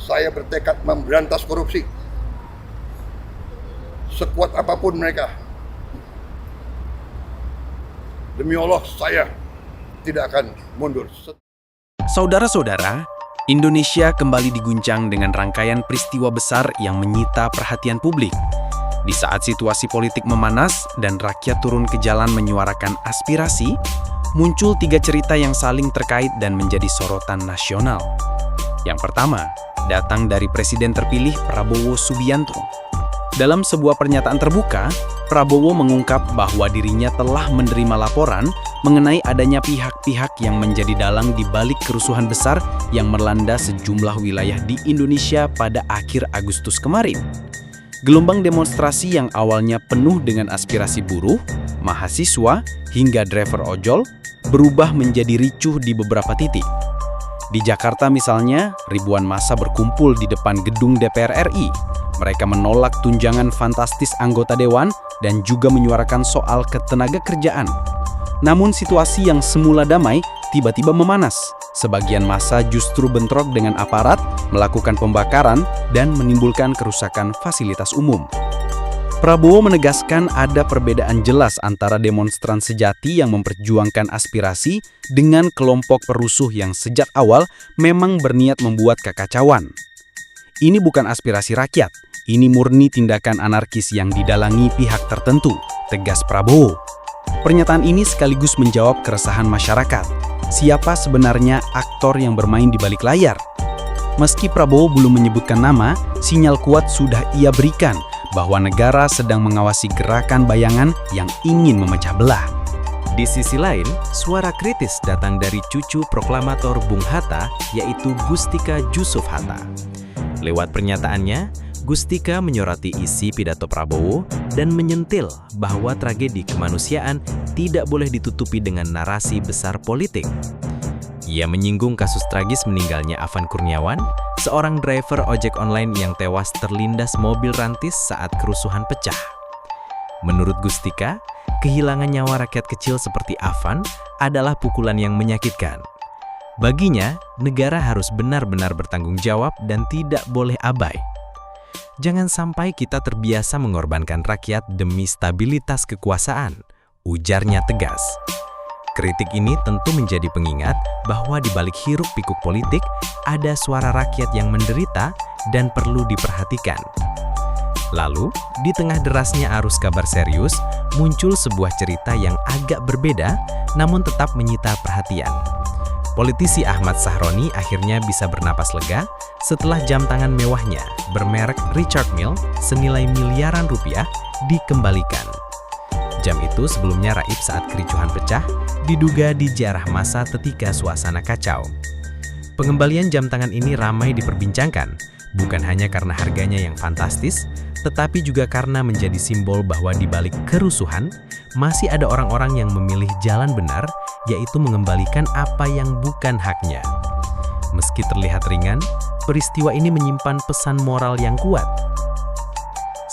saya bertekad memberantas korupsi. Sekuat apapun mereka. Demi Allah, saya tidak akan mundur. Saudara-saudara, Indonesia kembali diguncang dengan rangkaian peristiwa besar yang menyita perhatian publik. Di saat situasi politik memanas dan rakyat turun ke jalan menyuarakan aspirasi, muncul 3 cerita yang saling terkait dan menjadi sorotan nasional. Yang pertama, datang dari Presiden terpilih Prabowo Subianto. Dalam sebuah pernyataan terbuka, Prabowo mengungkap bahwa dirinya telah menerima laporan mengenai adanya pihak-pihak yang menjadi dalang di balik kerusuhan besar yang melanda sejumlah wilayah di Indonesia pada akhir Agustus kemarin. Gelombang demonstrasi yang awalnya penuh dengan aspirasi buruh, mahasiswa, hingga driver ojol berubah menjadi ricuh di beberapa titik. Di Jakarta misalnya, ribuan massa berkumpul di depan gedung DPR RI. Mereka menolak tunjangan fantastis anggota dewan dan juga menyuarakan soal ketenaga kerjaan. Namun situasi yang semula damai tiba-tiba memanas. Sebagian massa justru bentrok dengan aparat, melakukan pembakaran, dan menimbulkan kerusakan fasilitas umum. Prabowo menegaskan ada perbedaan jelas antara demonstran sejati yang memperjuangkan aspirasi dengan kelompok perusuh yang sejak awal memang berniat membuat kekacauan. Ini bukan aspirasi rakyat, ini murni tindakan anarkis yang didalangi pihak tertentu, tegas Prabowo. Pernyataan ini sekaligus menjawab keresahan masyarakat. Siapa sebenarnya aktor yang bermain di balik layar? Meski Prabowo belum menyebutkan nama, sinyal kuat sudah ia berikan bahwa negara sedang mengawasi gerakan bayangan yang ingin memecah belah. Di sisi lain, suara kritis datang dari cucu proklamator Bung Hatta, yaitu Gustika Jusuf Hatta. Lewat pernyataannya, Gustika menyoroti isi pidato Prabowo dan menyentil bahwa tragedi kemanusiaan tidak boleh ditutupi dengan narasi besar politik. Ia menyinggung kasus tragis meninggalnya Afan Kurniawan, seorang driver ojek online yang tewas terlindas mobil rantis saat kerusuhan pecah. Menurut Gustika, kehilangan nyawa rakyat kecil seperti Afan adalah pukulan yang menyakitkan. Baginya, negara harus benar-benar bertanggung jawab dan tidak boleh abai. Jangan sampai kita terbiasa mengorbankan rakyat demi stabilitas kekuasaan, ujarnya tegas. Kritik ini tentu menjadi pengingat bahwa di balik hiruk-pikuk politik ada suara rakyat yang menderita dan perlu diperhatikan. Lalu, di tengah derasnya arus kabar serius, muncul sebuah cerita yang agak berbeda namun tetap menyita perhatian. Politisi Ahmad Sahroni akhirnya bisa bernapas lega setelah jam tangan mewahnya bermerek Richard Mille senilai miliaran rupiah dikembalikan. Jam itu sebelumnya raib saat kericuhan pecah, diduga dijarah massa ketika suasana kacau. Pengembalian jam tangan ini ramai diperbincangkan, bukan hanya karena harganya yang fantastis, tetapi juga karena menjadi simbol bahwa di balik kerusuhan, masih ada orang-orang yang memilih jalan benar, yaitu mengembalikan apa yang bukan haknya. Meski terlihat ringan, peristiwa ini menyimpan pesan moral yang kuat.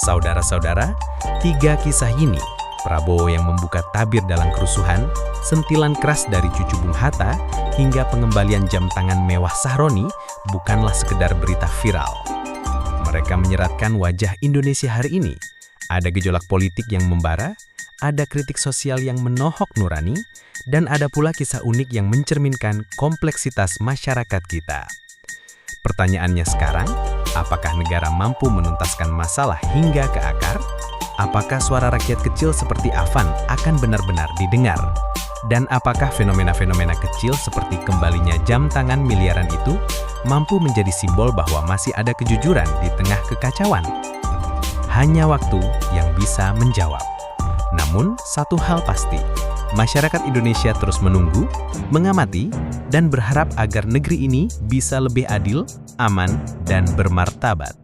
Saudara-saudara, 3 kisah ini, Prabowo yang membuka tabir dalam kerusuhan, sentilan keras dari cucu Bung Hatta, hingga pengembalian jam tangan mewah Sahroni, bukanlah sekedar berita viral. Mereka menyeratkan wajah Indonesia hari ini. Ada gejolak politik yang membara, ada kritik sosial yang menohok nurani, dan ada pula kisah unik yang mencerminkan kompleksitas masyarakat kita. Pertanyaannya sekarang, apakah negara mampu menuntaskan masalah hingga ke akar? Apakah suara rakyat kecil seperti Afan akan benar-benar didengar? Dan apakah fenomena-fenomena kecil seperti kembalinya jam tangan miliaran itu mampu menjadi simbol bahwa masih ada kejujuran di tengah kekacauan? Hanya waktu yang bisa menjawab. Namun, satu hal pasti, masyarakat Indonesia terus menunggu, mengamati, dan berharap agar negeri ini bisa lebih adil, aman, dan bermartabat.